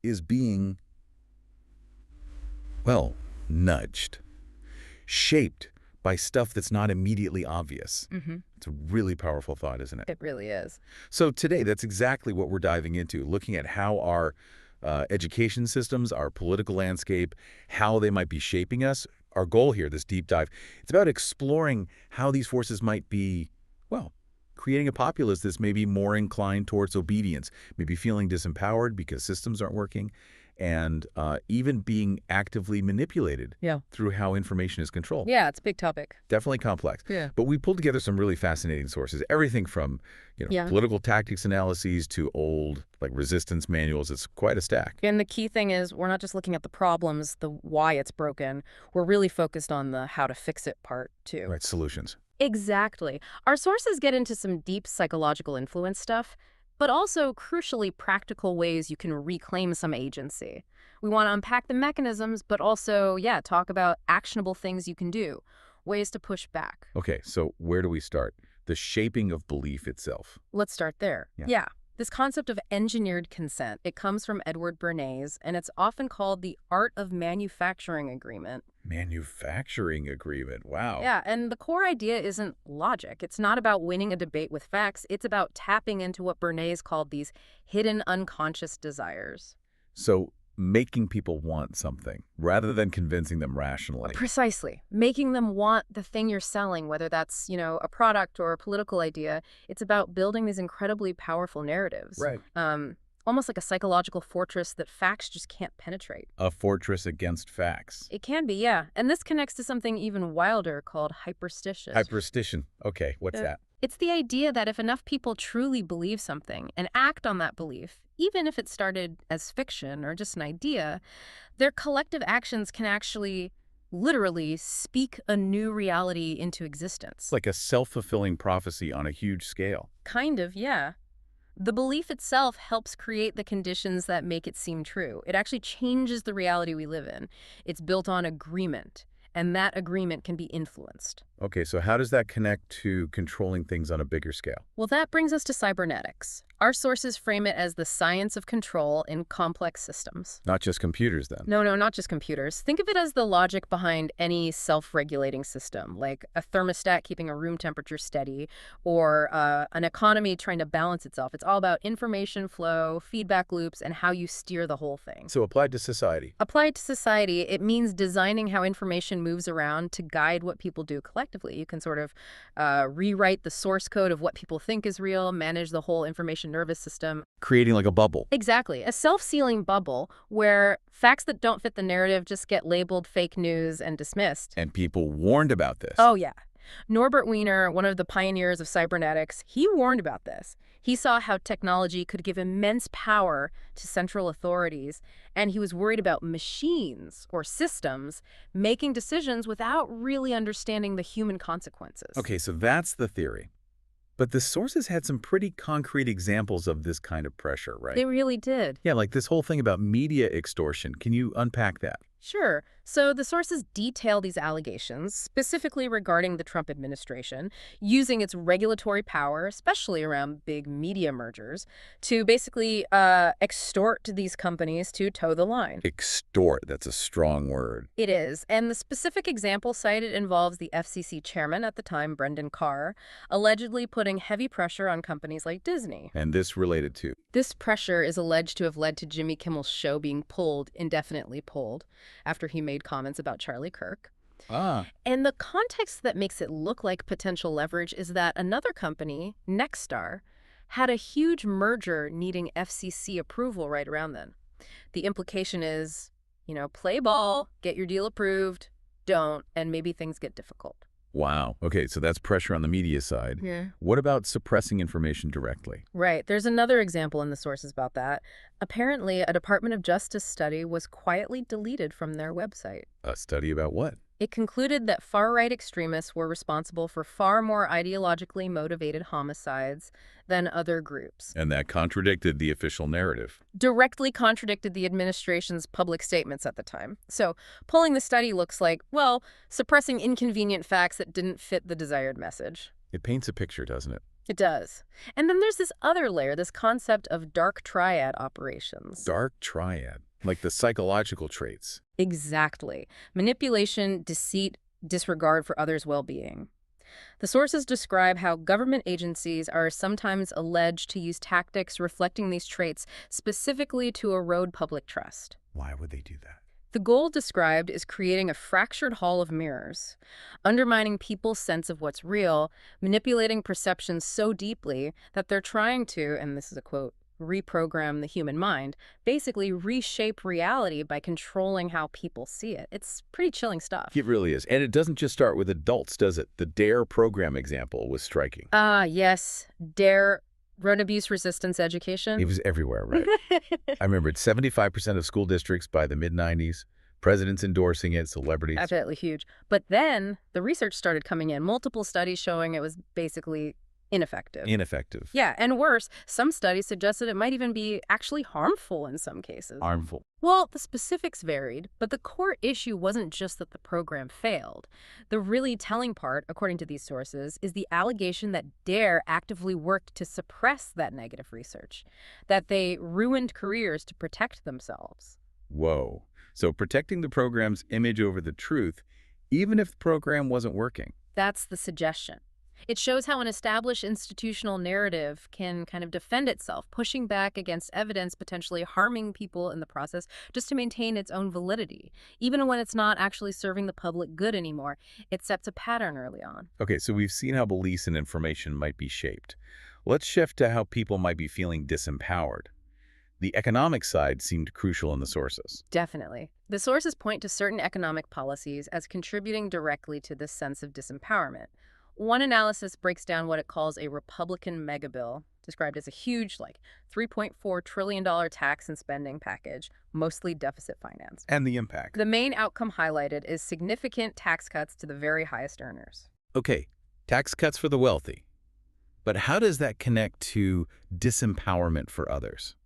is being, well, nudged, shaped by stuff that's not immediately obvious. It's a really powerful thought, isn't it? It really is. So today, that's exactly what we're diving into, looking at how our education systems, our political landscape, how they might be shaping us. Our goal here, this deep dive, it's about exploring how these forces might be, well, creating a populace that's maybe more inclined towards obedience, maybe feeling disempowered because systems aren't working, and even being actively manipulated through how information is controlled. Yeah, it's a big topic. Definitely complex. Yeah. But we pulled together some really fascinating sources, everything from political tactics analyses to old resistance manuals. It's quite a stack. And the key thing is we're not just looking at the problems, the why it's broken. We're really focused on the how to fix it part, too. Right, solutions. Exactly. Our sources get into some deep psychological influence stuff, but also, crucially, practical ways you can reclaim some agency. We want to unpack the mechanisms, but also, talk about actionable things you can do, ways to push back. Okay, so where do we start? The shaping of belief itself. Let's start there. Yeah. This concept of engineered consent, it comes from Edward Bernays, and it's often called the art of manufacturing agreement. Manufacturing agreement, wow. Yeah, and the core idea isn't logic. It's not about winning a debate with facts. It's about tapping into what Bernays called these hidden unconscious desires. So making people want something rather than convincing them rationally. Precisely. Making them want the thing you're selling, whether that's, a product or a political idea. It's about building these incredibly powerful narratives. Right. Almost like a psychological fortress that facts just can't penetrate. A fortress against facts. It can be, yeah. And this connects to something even wilder called hyperstition. Hyperstition. Okay, what's that? It's the idea that if enough people truly believe something and act on that belief, even if it started as fiction or just an idea, their collective actions can actually, literally, speak a new reality into existence. Like a self-fulfilling prophecy on a huge scale. Kind of, yeah. The belief itself helps create the conditions that make it seem true. It actually changes the reality we live in. It's built on agreement, and that agreement can be influenced. Okay, so how does that connect to controlling things on a bigger scale? Well, that brings us to cybernetics. Our sources frame it as the science of control in complex systems. Not just computers, then? No, not just computers. Think of it as the logic behind any self-regulating system, like a thermostat keeping a room temperature steady, or an economy trying to balance itself. It's all about information flow, feedback loops, and how you steer the whole thing. So applied to society? Applied to society, it means designing how information moves around to guide what people do collectively. You can sort of rewrite the source code of what people think is real, manage the whole information nervous system. Creating like a bubble. Exactly. A self-sealing bubble where facts that don't fit the narrative just get labeled fake news and dismissed. And people warned about this. Oh, yeah. Norbert Wiener, one of the pioneers of cybernetics, he warned about this. He saw how technology could give immense power to central authorities, and he was worried about machines or systems making decisions without really understanding the human consequences. Okay, so that's the theory. But the sources had some pretty concrete examples of this kind of pressure, right? They really did. Yeah, like this whole thing about media extortion. Can you unpack that? Sure. So the sources detail these allegations, specifically regarding the Trump administration, using its regulatory power, especially around big media mergers, to basically extort these companies to toe the line. Extort, that's a strong word. It is. And the specific example cited involves the FCC chairman at the time, Brendan Carr, allegedly putting heavy pressure on companies like Disney. And this related to? This pressure is alleged to have led to Jimmy Kimmel's show being indefinitely pulled, after he made comments about Charlie Kirk. And the context that makes it look like potential leverage is that another company, Nexstar, had a huge merger needing FCC approval right around then. The implication is, play ball, get your deal approved, don't, and maybe things get difficult. Wow. Okay, so that's pressure on the media side. Yeah. What about suppressing information directly? Right. There's another example in the sources about that. Apparently, a Department of Justice study was quietly deleted from their website. A study about what? It concluded that far-right extremists were responsible for far more ideologically motivated homicides than other groups. And that contradicted the official narrative. Directly contradicted the administration's public statements at the time. So pulling the study looks like, well, suppressing inconvenient facts that didn't fit the desired message. It paints a picture, doesn't it? It does. And then there's this other layer, this concept of dark triad operations. Dark triad, like the psychological traits. Exactly. Manipulation, deceit, disregard for others' well-being. The sources describe how government agencies are sometimes alleged to use tactics reflecting these traits specifically to erode public trust. Why would they do that? The goal described is creating a fractured hall of mirrors, undermining people's sense of what's real, manipulating perceptions so deeply that they're trying to, and this is a quote, reprogram the human mind, basically reshape reality by controlling how people see it. It's pretty chilling stuff. It really is. And it doesn't just start with adults, does it? The DARE program example was striking. Yes. DARE, drug abuse resistance education. It was everywhere, right? I remember 75% of school districts by the mid-90s, presidents endorsing it, celebrities. Absolutely huge. But then the research started coming in, multiple studies showing it was basically ineffective. Ineffective. Yeah, and worse, some studies suggested it might even be actually harmful in some cases. Harmful. Well, the specifics varied, but the core issue wasn't just that the program failed. The really telling part, according to these sources, is the allegation that DARE actively worked to suppress that negative research, that they ruined careers to protect themselves. Whoa. So protecting the program's image over the truth, even if the program wasn't working. That's the suggestion. It shows how an established institutional narrative can kind of defend itself, pushing back against evidence potentially harming people in the process just to maintain its own validity. Even when it's not actually serving the public good anymore, it sets a pattern early on. Okay, so we've seen how beliefs and information might be shaped. Let's shift to how people might be feeling disempowered. The economic side seemed crucial in the sources. Definitely. The sources point to certain economic policies as contributing directly to this sense of disempowerment. One analysis breaks down what it calls a Republican megabill, described as a huge, $3.4 trillion tax and spending package, mostly deficit financed. And the impact. The main outcome highlighted is significant tax cuts to the very highest earners. Okay, tax cuts for the wealthy. But how does that connect to disempowerment for others?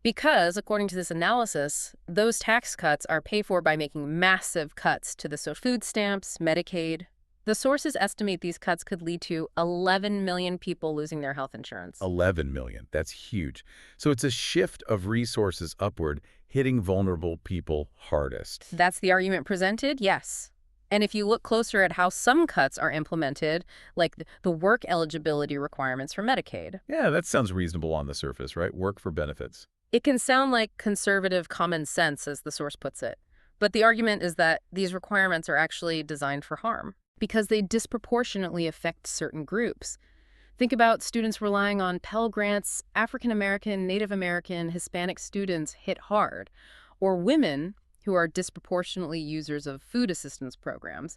Because, according to this analysis, those tax cuts are paid for by making massive cuts to the food stamps, Medicaid. The sources estimate these cuts could lead to 11 million people losing their health insurance. 11 million. That's huge. So it's a shift of resources upward, hitting vulnerable people hardest. That's the argument presented, yes. And if you look closer at how some cuts are implemented, like the work eligibility requirements for Medicaid. Yeah, that sounds reasonable on the surface, right? Work for benefits. It can sound like conservative common sense, as the source puts it. But the argument is that these requirements are actually designed for harm, because they disproportionately affect certain groups. Think about students relying on Pell Grants, African American, Native American, Hispanic students hit hard, or women who are disproportionately users of food assistance programs.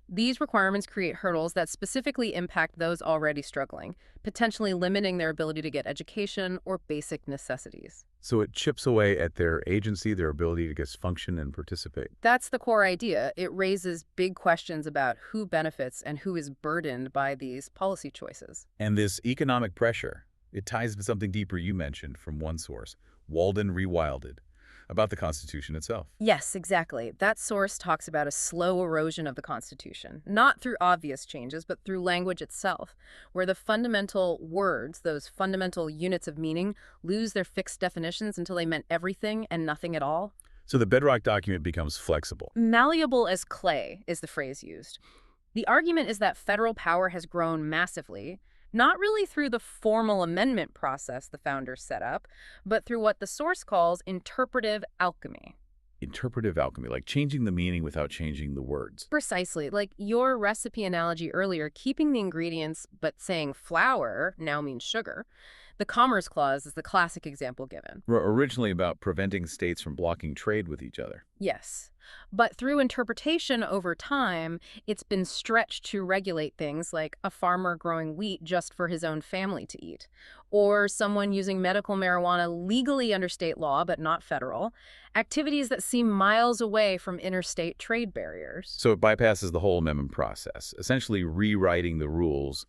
These requirements create hurdles that specifically impact those already struggling, potentially limiting their ability to get education or basic necessities. So it chips away at their agency, their ability to just function and participate. That's the core idea. It raises big questions about who benefits and who is burdened by these policy choices. And this economic pressure, it ties to something deeper you mentioned from one source, Walden Rewilded, about the Constitution itself. Yes, exactly. That source talks about a slow erosion of the Constitution, not through obvious changes, but through language itself, where the fundamental words, those fundamental units of meaning, lose their fixed definitions until they meant everything and nothing at all. So the bedrock document becomes flexible. Malleable as clay is the phrase used. The argument is that federal power has grown massively, not really through the formal amendment process the founders set up, but through what the source calls interpretive alchemy. Interpretive alchemy, like changing the meaning without changing the words. Precisely. Like your recipe analogy earlier, keeping the ingredients but saying flour now means sugar. The Commerce Clause is the classic example given. Originally about preventing states from blocking trade with each other. Yes. But through interpretation over time, it's been stretched to regulate things like a farmer growing wheat just for his own family to eat, or someone using medical marijuana legally under state law but not federal, activities that seem miles away from interstate trade barriers. So it bypasses the whole amendment process, essentially rewriting the rules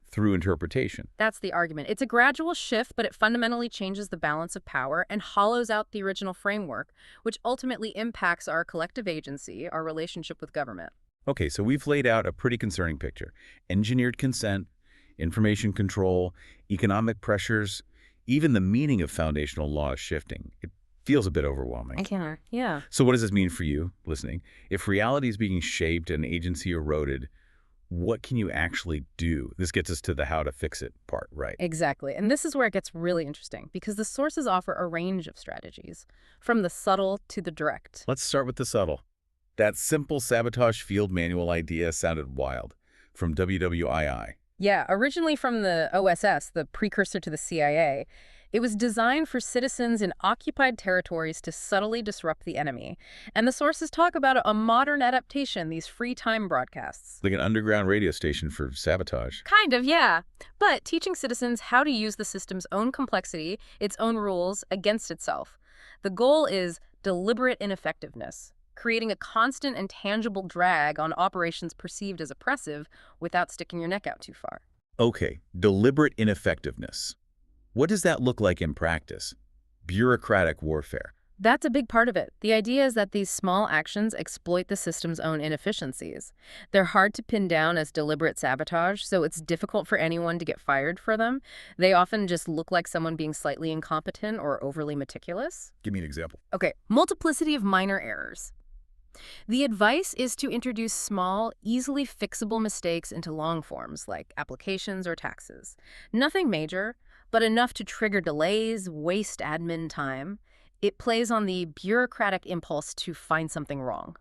through interpretation. That's the argument. It's a gradual shift, but it fundamentally changes the balance of power and hollows out the original framework, which ultimately impacts our collective agency, our relationship with government. Okay, so we've laid out a pretty concerning picture. Engineered consent, information control, economic pressures, even the meaning of foundational law is shifting. It feels a bit overwhelming. Yeah. So what does this mean for you, listening? If reality is being shaped and agency eroded, what can you actually do? This gets us to the how to fix it part, right? Exactly. And this is where it gets really interesting, because the sources offer a range of strategies, from the subtle to the direct. Let's start with the subtle. That simple sabotage field manual idea sounded wild. From WWII. Yeah, originally from the OSS, the precursor to the CIA, it was designed for citizens in occupied territories to subtly disrupt the enemy. And the sources talk about a modern adaptation, these free time broadcasts. Like an underground radio station for sabotage. Kind of, yeah. But teaching citizens how to use the system's own complexity, its own rules, against itself. The goal is deliberate ineffectiveness, creating a constant and tangible drag on operations perceived as oppressive without sticking your neck out too far. Okay, deliberate ineffectiveness. What does that look like in practice? Bureaucratic warfare. That's a big part of it. The idea is that these small actions exploit the system's own inefficiencies. They're hard to pin down as deliberate sabotage, so it's difficult for anyone to get fired for them. They often just look like someone being slightly incompetent or overly meticulous. Give me an example. Okay, multiplicity of minor errors. The advice is to introduce small, easily fixable mistakes into long forms, like applications or taxes. Nothing major, but enough to trigger delays, waste admin time. It plays on the bureaucratic impulse to find something wrong.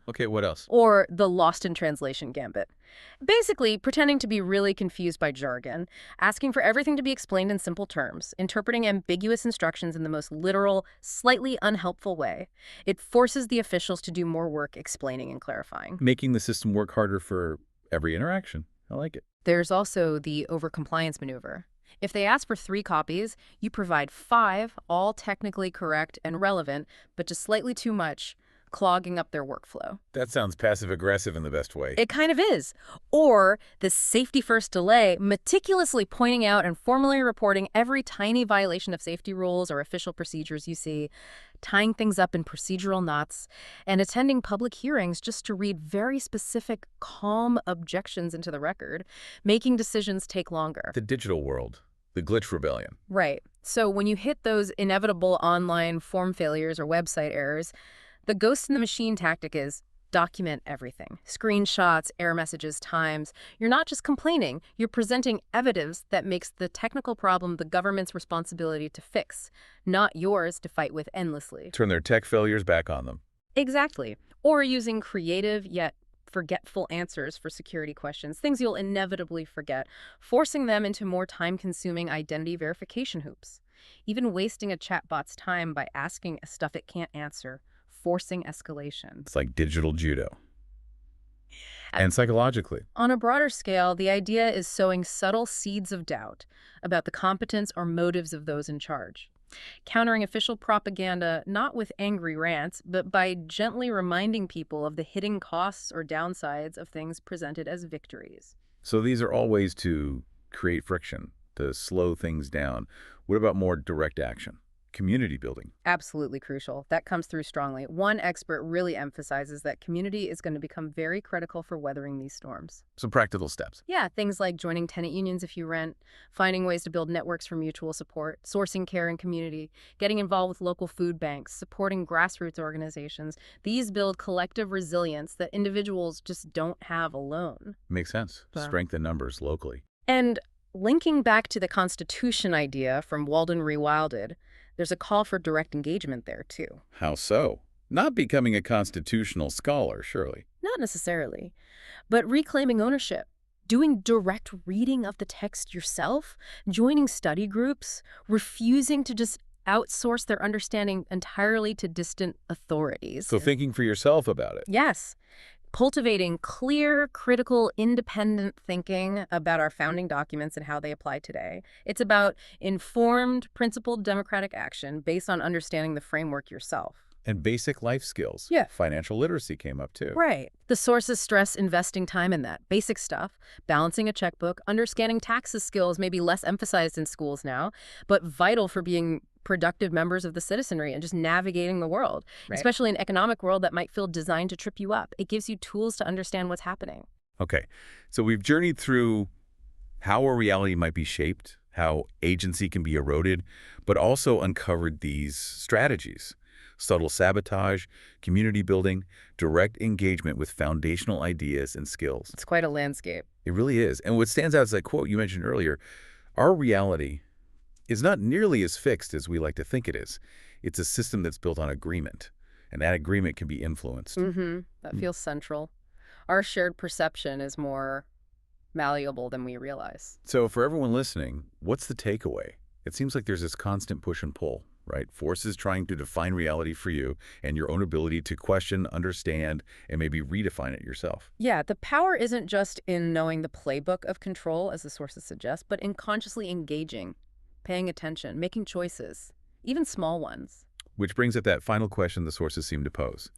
Okay, what else? Or the lost in translation gambit. Basically, pretending to be really confused by jargon, asking for everything to be explained in simple terms, interpreting ambiguous instructions in the most literal, slightly unhelpful way. It forces the officials to do more work explaining and clarifying. Making the system work harder for every interaction. I like it. There's also the overcompliance maneuver. If they ask for 3 copies, you provide 5, all technically correct and relevant, but just slightly too much, clogging up their workflow. That sounds passive-aggressive in the best way. It kind of is. Or the safety-first delay, meticulously pointing out and formally reporting every tiny violation of safety rules or official procedures you see, tying things up in procedural knots, and attending public hearings just to read very specific, calm objections into the record, making decisions take longer. The digital world. The glitch rebellion. Right. So when you hit those inevitable online form failures or website errors, the ghost in the machine tactic is document everything. Screenshots, error messages, times. You're not just complaining, you're presenting evidence that makes the technical problem the government's responsibility to fix, not yours to fight with endlessly. Turn their tech failures back on them. Exactly. Or using creative yet forgetful answers for security questions, things you'll inevitably forget, forcing them into more time-consuming identity verification hoops. Even wasting a chatbot's time by asking stuff it can't answer, forcing escalation. It's like digital judo. And psychologically. On a broader scale, the idea is sowing subtle seeds of doubt about the competence or motives of those in charge. Countering official propaganda not with angry rants, but by gently reminding people of the hidden costs or downsides of things presented as victories. So these are all ways to create friction, to slow things down. What about more direct action? Community building. Absolutely crucial. That comes through strongly. One expert really emphasizes that community is going to become very critical for weathering these storms. Some practical steps. Yeah, things like joining tenant unions if you rent, finding ways to build networks for mutual support, sourcing care in community, getting involved with local food banks, supporting grassroots organizations. These build collective resilience that individuals just don't have alone. Makes sense. Strength in numbers locally. And linking back to the Constitution idea from Walden Rewilded, there's a call for direct engagement there, too. How so? Not becoming a constitutional scholar, surely. Not necessarily, but reclaiming ownership, doing direct reading of the text yourself, joining study groups, refusing to just outsource their understanding entirely to distant authorities. So thinking for yourself about it. Yes. Cultivating clear, critical, independent thinking about our founding documents and how they apply today. It's about informed, principled democratic action based on understanding the framework yourself. And basic life skills. Yeah. Financial literacy came up too. Right. The sources stress investing time in that. Basic stuff, balancing a checkbook, understanding taxes skills may be less emphasized in schools now, but vital for being productive members of the citizenry and just navigating the world, especially an economic world that might feel designed to trip you up. It gives you tools to understand what's happening. Okay, so we've journeyed through how our reality might be shaped, how agency can be eroded, but also uncovered these strategies: subtle sabotage, community building, direct engagement with foundational ideas and skills. It's quite a landscape. It really is. And what stands out is that quote you mentioned earlier: our reality is not nearly as fixed as we like to think it is. It's a system that's built on agreement, and that agreement can be influenced. That feels central. Our shared perception is more malleable than we realize. So for everyone listening, what's the takeaway? It seems like there's this constant push and pull, right? Forces trying to define reality for you and your own ability to question, understand, and maybe redefine it yourself. Yeah, the power isn't just in knowing the playbook of control, as the sources suggest, but in consciously engaging, paying attention, making choices, even small ones. Which brings up that final question the sources seem to pose.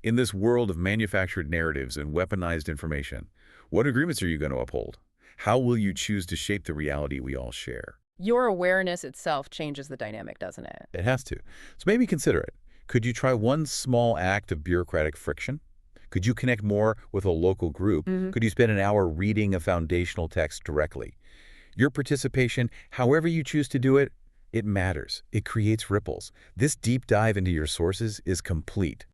In this world of manufactured narratives and weaponized information, what agreements are you going to uphold? How will you choose to shape the reality we all share? Your awareness itself changes the dynamic, doesn't it? It has to. So maybe consider it. Could you try one small act of bureaucratic friction? Could you connect more with a local group? Could you spend an hour reading a foundational text directly? Your participation, however you choose to do it, it matters. It creates ripples. This deep dive into your sources is complete.